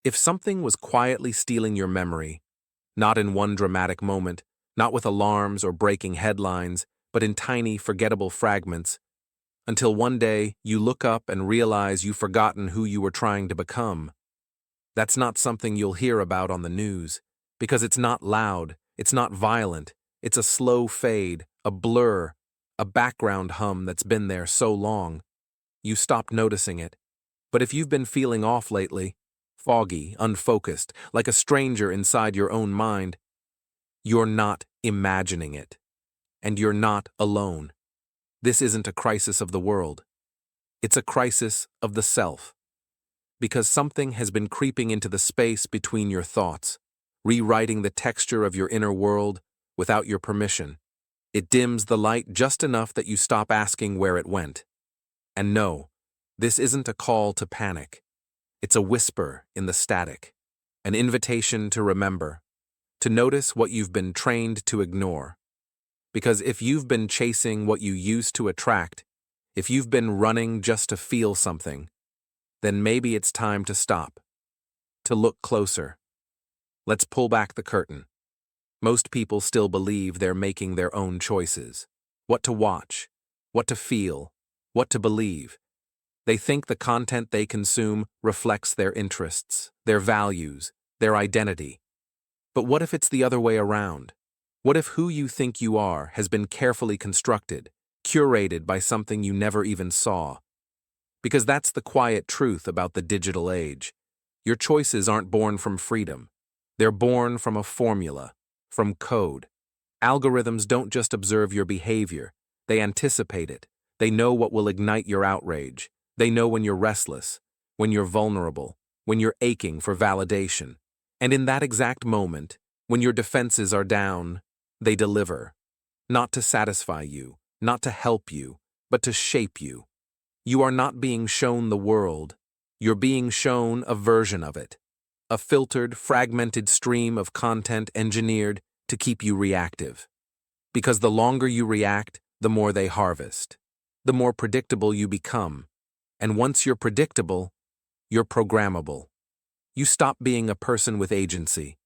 If something was quietly stealing your memory, not in one dramatic moment, not with alarms or breaking headlines, but in tiny, forgettable fragments, until one day you look up and realize you've forgotten who you were trying to become. That's not something you'll hear about on the news, because it's not loud, it's not violent, it's a slow fade, a blur, a background hum that's been there so long, you stopped noticing it. But if you've been feeling off lately, foggy, unfocused, like a stranger inside your own mind, you're not imagining it. And you're not alone. This isn't a crisis of the world. It's a crisis of the self. Because something has been creeping into the space between your thoughts, rewriting the texture of your inner world without your permission. It dims the light just enough that you stop asking where it went. And no, this isn't a call to panic. It's a whisper in the static, an invitation to remember, to notice what you've been trained to ignore. Because if you've been chasing what you used to attract, if you've been running just to feel something, then maybe it's time to stop, to look closer. Let's pull back the curtain. Most people still believe they're making their own choices. What to watch, what to feel, what to believe. They think the content they consume reflects their interests, their values, their identity. But what if it's the other way around? What if who you think you are has been carefully constructed, curated by something you never even saw? Because that's the quiet truth about the digital age. Your choices aren't born from freedom. They're born from a formula, from code. Algorithms don't just observe your behavior, they anticipate it. They know what will ignite your outrage. They know when you're restless, when you're vulnerable, when you're aching for validation. And in that exact moment, when your defenses are down, they deliver. Not to satisfy you, not to help you, but to shape you. You are not being shown the world. You're being shown a version of it. A filtered, fragmented stream of content engineered to keep you reactive. Because the longer you react, the more they harvest. The more predictable you become. And once you're predictable, you're programmable. You stop being a person with agency.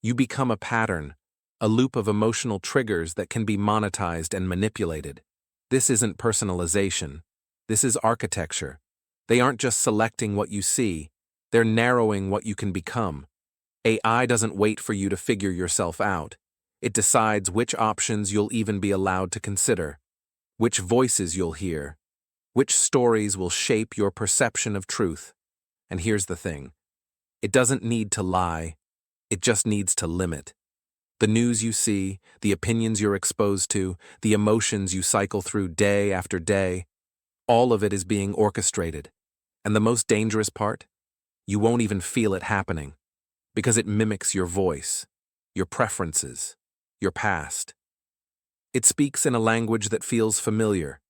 You become a pattern, a loop of emotional triggers that can be monetized and manipulated. This isn't personalization. This is architecture. They aren't just selecting what you see, they're narrowing what you can become. AI doesn't wait for you to figure yourself out. It decides which options you'll even be allowed to consider, which voices you'll hear, which stories will shape your perception of truth. And here's the thing. It doesn't need to lie. It just needs to limit. The news you see, the opinions you're exposed to, the emotions you cycle through day after day, all of it is being orchestrated. And the most dangerous part? You won't even feel it happening, because it mimics your voice, your preferences, your past. It speaks in a language that feels familiar,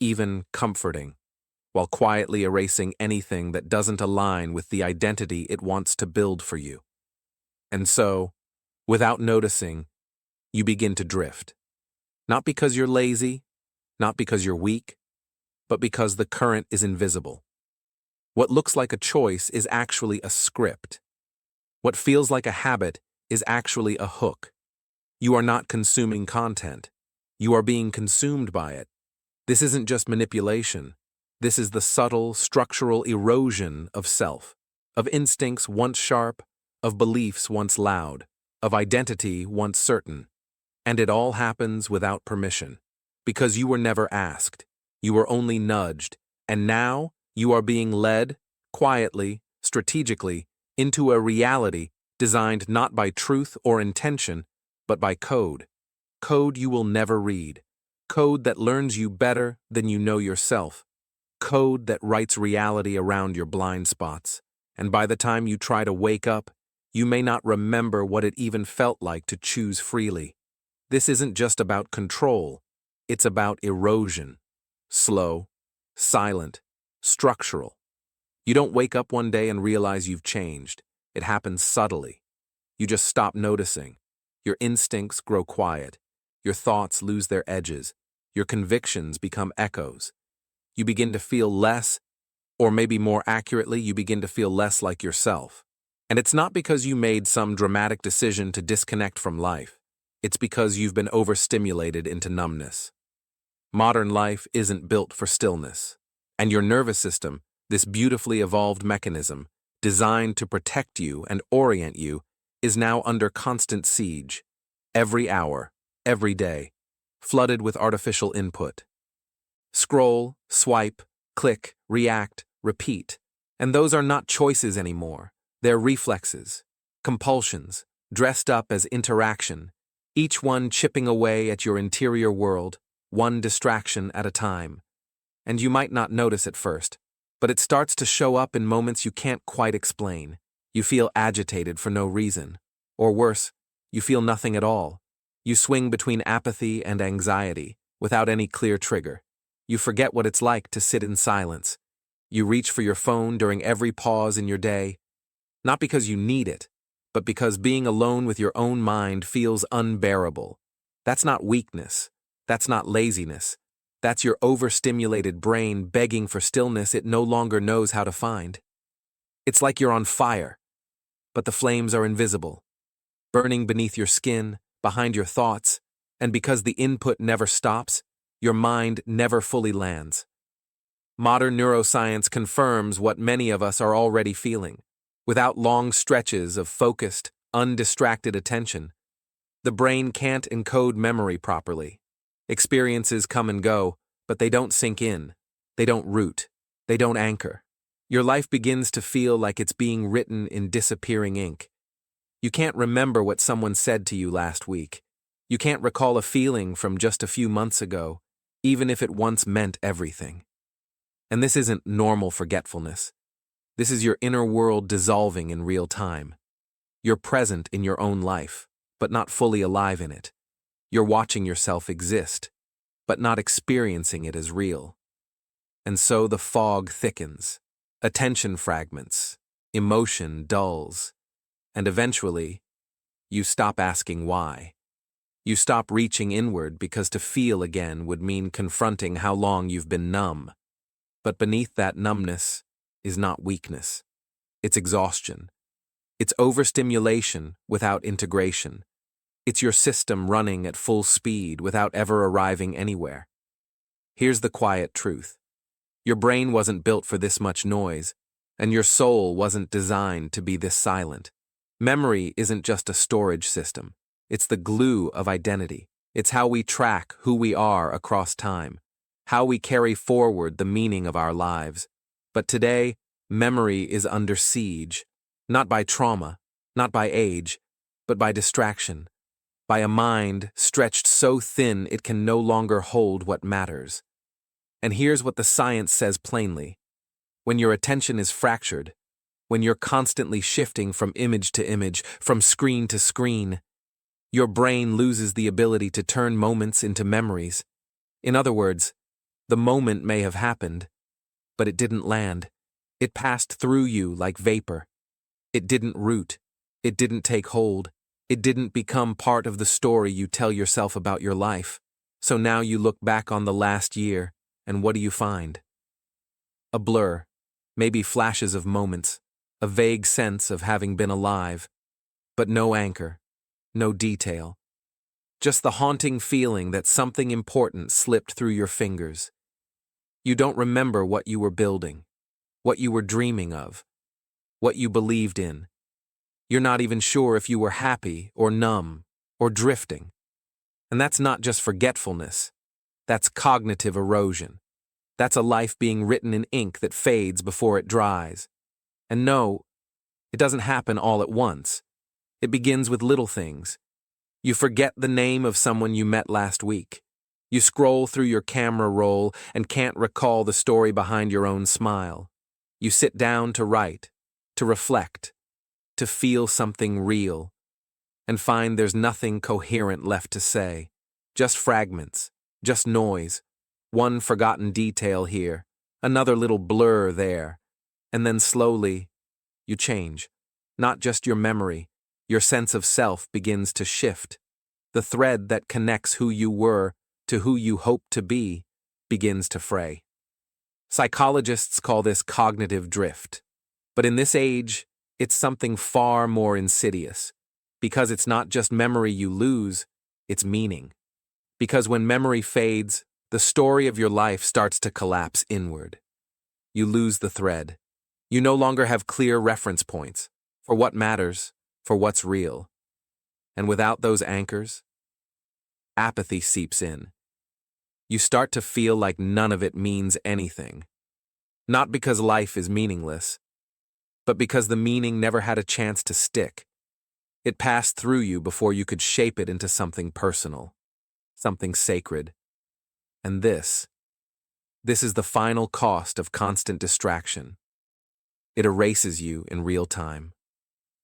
even comforting, while quietly erasing anything that doesn't align with the identity it wants to build for you. And so, without noticing, you begin to drift. Not because you're lazy, not because you're weak, but because the current is invisible. What looks like a choice is actually a script. What feels like a habit is actually a hook. You are not consuming content. You are being consumed by it. This isn't just manipulation. This is the subtle, structural erosion of self, of instincts once sharp, of beliefs once loud, of identity once certain. And it all happens without permission. Because you were never asked. You were only nudged. And now you are being led, quietly, strategically, into a reality designed not by truth or intention, but by code. Code you will never read. Code that learns you better than you know yourself. Code that writes reality around your blind spots. And by the time you try to wake up, you may not remember what it even felt like to choose freely. This isn't just about control. It's about erosion. Slow, silent, structural. You don't wake up one day and realize you've changed. It happens subtly. You just stop noticing. Your instincts grow quiet. Your thoughts lose their edges. Your convictions become echoes. You begin to feel less, or maybe more accurately, you begin to feel less like yourself. And it's not because you made some dramatic decision to disconnect from life. It's because you've been overstimulated into numbness. Modern life isn't built for stillness. And your nervous system, this beautifully evolved mechanism, designed to protect you and orient you, is now under constant siege. Every hour, every day, flooded with artificial input. Scroll, swipe, click, react, repeat. And those are not choices anymore. They're reflexes, compulsions, dressed up as interaction, each one chipping away at your interior world, one distraction at a time. And you might not notice at first, but it starts to show up in moments you can't quite explain. You feel agitated for no reason. Or worse, you feel nothing at all. You swing between apathy and anxiety, without any clear trigger. You forget what it's like to sit in silence. You reach for your phone during every pause in your day, not because you need it, but because being alone with your own mind feels unbearable. That's not weakness. That's not laziness. That's your overstimulated brain begging for stillness it no longer knows how to find. It's like you're on fire, but the flames are invisible, burning beneath your skin, behind your thoughts, and because the input never stops, your mind never fully lands. Modern neuroscience confirms what many of us are already feeling. Without long stretches of focused, undistracted attention, the brain can't encode memory properly. Experiences come and go, but they don't sink in. They don't root. They don't anchor. Your life begins to feel like it's being written in disappearing ink. You can't remember what someone said to you last week. You can't recall a feeling from just a few months ago, even if it once meant everything. And this isn't normal forgetfulness. This is your inner world dissolving in real time. You're present in your own life, but not fully alive in it. You're watching yourself exist, but not experiencing it as real. And so the fog thickens, attention fragments, emotion dulls, and eventually, you stop asking why. You stop reaching inward because to feel again would mean confronting how long you've been numb. But beneath that numbness is not weakness. It's exhaustion. It's overstimulation without integration. It's your system running at full speed without ever arriving anywhere. Here's the quiet truth. Your brain wasn't built for this much noise, and your soul wasn't designed to be this silent. Memory isn't just a storage system. It's the glue of identity. It's how we track who we are across time, how we carry forward the meaning of our lives. But today, memory is under siege, not by trauma, not by age, but by distraction, by a mind stretched so thin it can no longer hold what matters. And here's what the science says plainly. When your attention is fractured, when you're constantly shifting from image to image, from screen to screen, your brain loses the ability to turn moments into memories. In other words, the moment may have happened, but it didn't land. It passed through you like vapor. It didn't root. It didn't take hold. It didn't become part of the story you tell yourself about your life. So now you look back on the last year, and what do you find? A blur, maybe flashes of moments, a vague sense of having been alive, but no anchor, no detail. Just the haunting feeling that something important slipped through your fingers. You don't remember what you were building, what you were dreaming of, what you believed in. You're not even sure if you were happy or numb or drifting. And that's not just forgetfulness. That's cognitive erosion. That's a life being written in ink that fades before it dries. And no, it doesn't happen all at once. It begins with little things. You forget the name of someone you met last week. You scroll through your camera roll and can't recall the story behind your own smile. You sit down to write, to reflect, to feel something real, and find there's nothing coherent left to say. Just fragments, just noise, one forgotten detail here, another little blur there, and then slowly, you change. Not just your memory, your sense of self begins to shift. The thread that connects who you were to who you hope to be begins to fray. Psychologists call this cognitive drift. But in this age, It's something far more insidious. Because it's not just memory you lose, it's meaning. Because when memory fades, the story of your life starts to collapse inward. You lose the thread. You no longer have clear reference points for what matters, for what's real. And without those anchors, apathy seeps in. You start to feel like none of it means anything. Not because life is meaningless, but because the meaning never had a chance to stick. It passed through you before you could shape it into something personal, something sacred. And this is the final cost of constant distraction. It erases you in real time.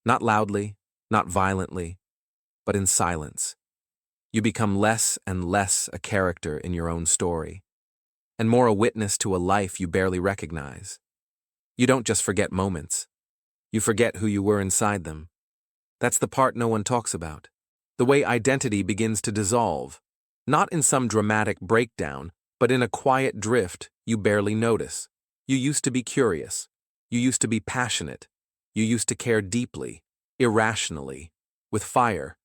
Not loudly, not violently, but in silence. You become less and less a character in your own story, and more a witness to a life you barely recognize. You don't just forget moments. You forget who you were inside them. That's the part no one talks about. The way identity begins to dissolve, not in some dramatic breakdown, but in a quiet drift you barely notice. You used to be curious. You used to be passionate. You used to care deeply, irrationally, with fire.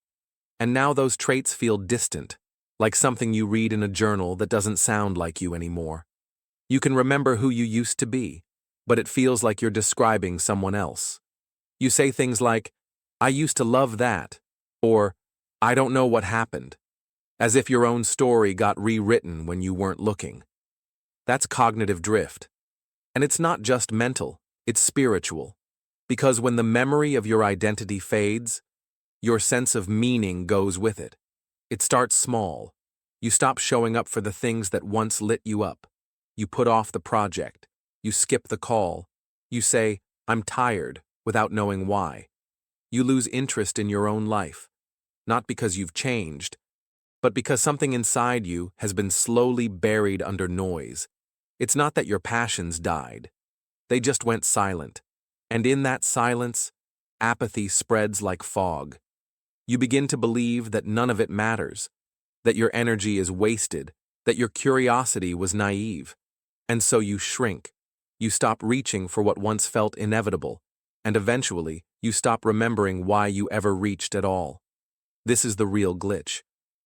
And now those traits feel distant, like something you read in a journal that doesn't sound like you anymore. You can remember who you used to be, but it feels like you're describing someone else. You say things like, "I used to love that," or "I don't know what happened," as if your own story got rewritten when you weren't looking. That's cognitive drift. And it's not just mental, it's spiritual. Because when the memory of your identity fades, your sense of meaning goes with it. It starts small. You stop showing up for the things that once lit you up. You put off the project. You skip the call. You say, "I'm tired," without knowing why. You lose interest in your own life. Not because you've changed, but because something inside you has been slowly buried under noise. It's not that your passions died. They just went silent. And in that silence, apathy spreads like fog. You begin to believe that none of it matters, that your energy is wasted, that your curiosity was naive. And so you shrink. You stop reaching for what once felt inevitable, and eventually, you stop remembering why you ever reached at all. This is the real glitch.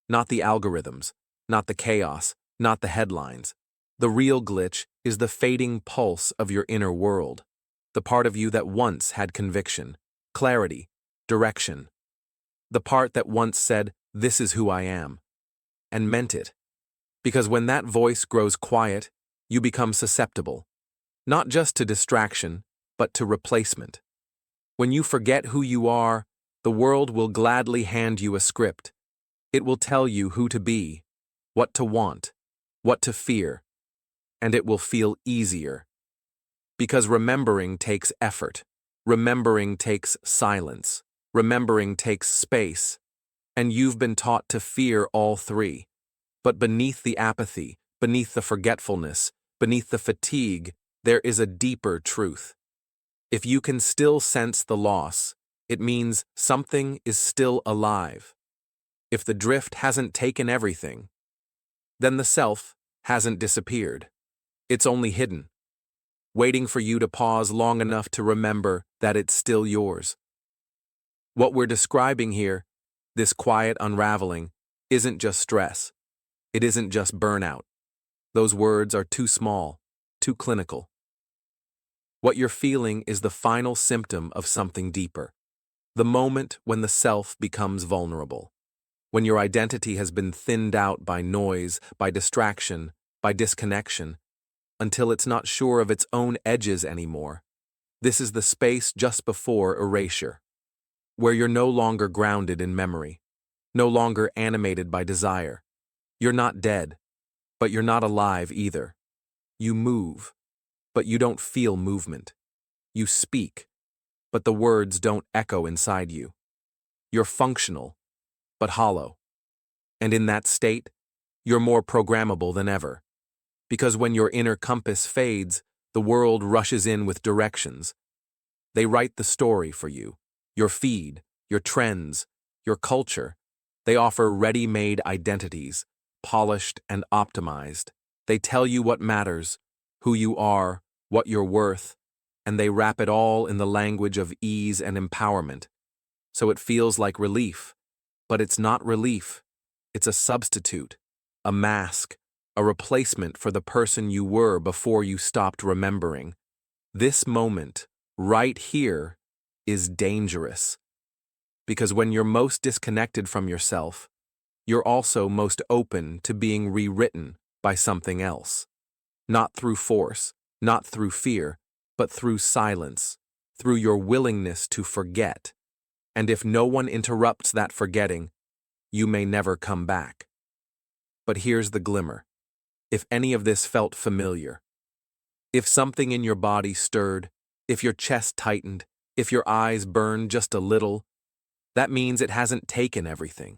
Not the algorithms, not the chaos, not the headlines. The real glitch is the fading pulse of your inner world, the part of you that once had conviction, clarity, direction. The part that once said, "This is who I am," and meant it. Because when that voice grows quiet, you become susceptible, not just to distraction, but to replacement. When you forget who you are, the world will gladly hand you a script. It will tell you who to be, what to want, what to fear, and it will feel easier. Because remembering takes effort. Remembering takes silence. Remembering takes space. And you've been taught to fear all three. But beneath the apathy, beneath the forgetfulness, beneath the fatigue, there is a deeper truth. If you can still sense the loss, it means something is still alive. If the drift hasn't taken everything, then the self hasn't disappeared. It's only hidden, waiting for you to pause long enough to remember that it's still yours. What we're describing here, this quiet unraveling, isn't just stress. It isn't just burnout. Those words are too small, too clinical. What you're feeling is the final symptom of something deeper. The moment when the self becomes vulnerable. When your identity has been thinned out by noise, by distraction, by disconnection, until it's not sure of its own edges anymore. This is the space just before erasure, where you're no longer grounded in memory, no longer animated by desire. You're not dead, but you're not alive either. You move, but you don't feel movement. You speak, but the words don't echo inside you. You're functional, but hollow. And in that state, you're more programmable than ever. Because when your inner compass fades, the world rushes in with directions. They write the story for you, your feed, your trends, your culture. They offer ready-made identities, polished and optimized. They tell you what matters, who you are, what you're worth, and they wrap it all in the language of ease and empowerment. So it feels like relief, but it's not relief. It's a substitute, a mask, a replacement for the person you were before you stopped remembering. This moment, right here, is dangerous. Because when you're most disconnected from yourself, you're also most open to being rewritten by something else. Not through force, not through fear, but through silence, through your willingness to forget. And if no one interrupts that forgetting, you may never come back. But here's the glimmer. If any of this felt familiar, if something in your body stirred, if your chest tightened, if your eyes burned just a little, that means it hasn't taken everything.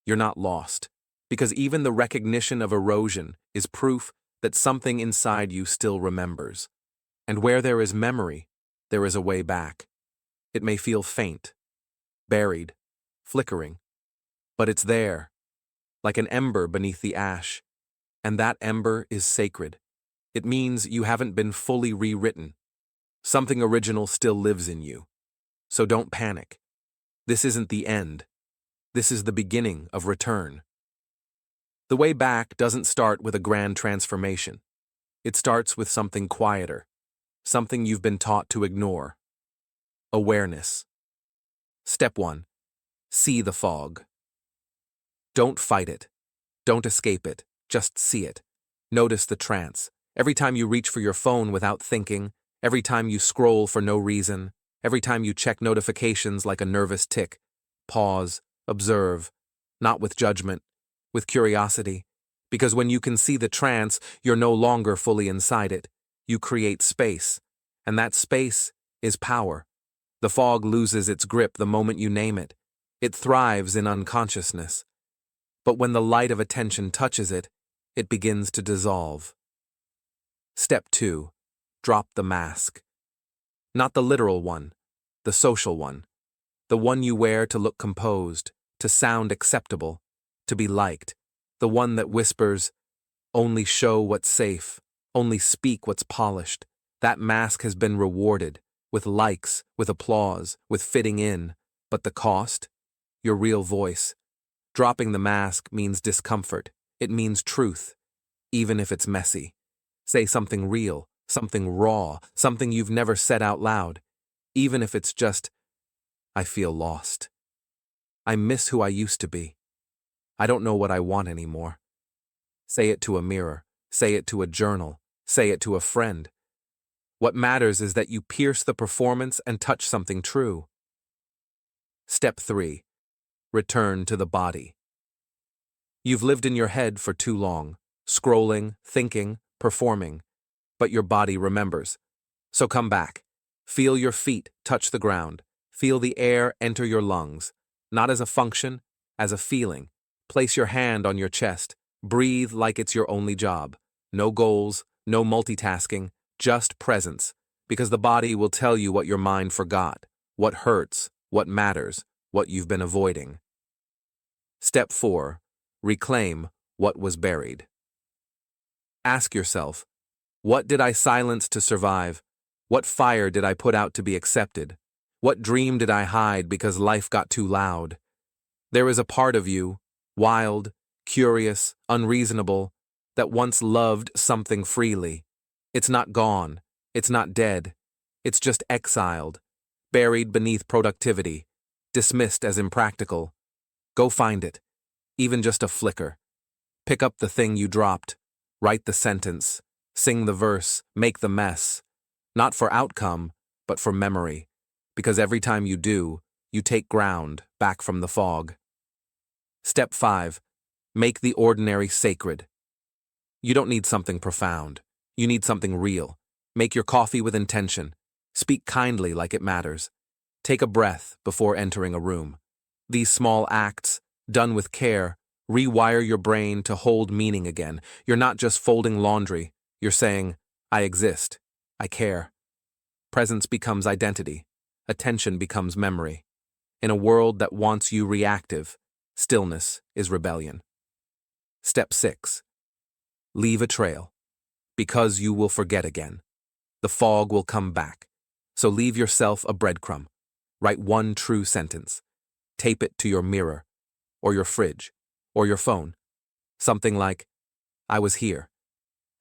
You're not lost, because even the recognition of erosion is proof that something inside you still remembers. And where there is memory, there is a way back. It may feel faint, buried, flickering, but it's there, like an ember beneath the ash. And that ember is sacred. It means you haven't been fully rewritten. Something original still lives in you. So don't panic. This isn't the end. This is the beginning of return. The way back doesn't start with a grand transformation. It starts with something quieter, something you've been taught to ignore. Awareness. Step 1. See the fog. Don't fight it. Don't escape it. Just see it. Notice the trance. Every time you reach for your phone without thinking, every time you scroll for no reason, every time you check notifications like a nervous tick, pause, observe, not with judgment, with curiosity. Because when you can see the trance, you're no longer fully inside it. You create space. And that space is power. The fog loses its grip the moment you name it. It thrives in unconsciousness. But when the light of attention touches it, it begins to dissolve. Step 2. Drop the mask. Not the literal one, the social one. The one you wear to look composed, to sound acceptable, to be liked. The one that whispers, only show what's safe, only speak what's polished. That mask has been rewarded, with likes, with applause, with fitting in. But the cost? Your real voice. Dropping the mask means discomfort. It means truth, even if it's messy. Say something real, something raw, something you've never said out loud. Even if it's just, I feel lost. I miss who I used to be. I don't know what I want anymore. Say it to a mirror. Say it to a journal. Say it to a friend. What matters is that you pierce the performance and touch something true. Step 3. Return to the body. You've lived in your head for too long, scrolling, thinking, performing, but your body remembers. So come back. Feel your feet touch the ground. Feel the air enter your lungs, not as a function, as a feeling. Place your hand on your chest. Breathe like it's your only job. No goals, no multitasking, just presence, because the body will tell you what your mind forgot, what hurts, what matters, what you've been avoiding. Step 4. Reclaim what was buried. Ask yourself, what did I silence to survive? What fire did I put out to be accepted? What dream did I hide because life got too loud? There is a part of you, wild, curious, unreasonable, that once loved something freely. It's not gone. It's not dead. It's just exiled, buried beneath productivity, dismissed as impractical. Go find it, even just a flicker. Pick up the thing you dropped, write the sentence, sing the verse, make the mess. Not for outcome, but for memory, because every time you do, you take ground back from the fog. Step 5. Make the ordinary sacred. You don't need something profound. You need something real. Make your coffee with intention. Speak kindly like it matters. Take a breath before entering a room. These small acts, done with care, rewire your brain to hold meaning again. You're not just folding laundry. You're saying, I exist. I care. Presence becomes identity. Attention becomes memory. In a world that wants you reactive, stillness is rebellion. Step 6. Leave a trail. Because you will forget again. The fog will come back. So leave yourself a breadcrumb. Write one true sentence. Tape it to your mirror, or your fridge, or your phone. Something like, I was here,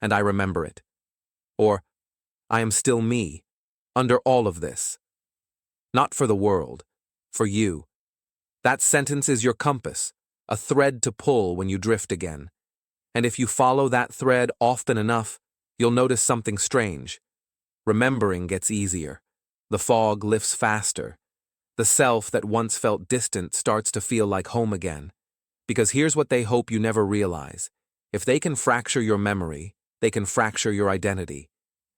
and I remember it. Or, I am still me, under all of this. Not for the world, for you. That sentence is your compass, a thread to pull when you drift again. And if you follow that thread often enough, you'll notice something strange. Remembering gets easier. The fog lifts faster. The self that once felt distant starts to feel like home again. Because here's what they hope you never realize. If they can fracture your memory, they can fracture your identity.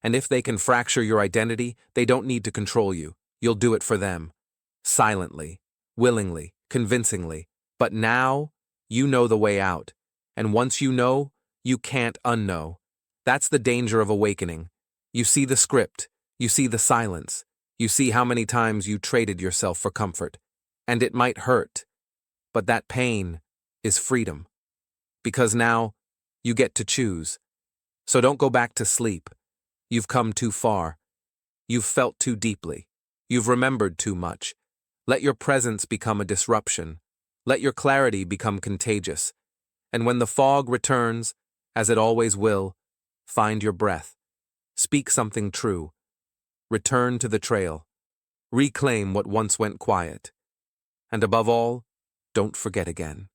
And if they can fracture your identity, they don't need to control you. You'll do it for them. Silently, willingly, convincingly. But now, you know the way out. And once you know, you can't unknow. That's the danger of awakening. You see the script. You see the silence. You see how many times you traded yourself for comfort. And it might hurt. But that pain is freedom. Because now, you get to choose. So don't go back to sleep. You've come too far. You've felt too deeply. You've remembered too much. Let your presence become a disruption. Let your clarity become contagious. And when the fog returns, as it always will, find your breath. Speak something true. Return to the trail. Reclaim what once went quiet. And above all, don't forget again.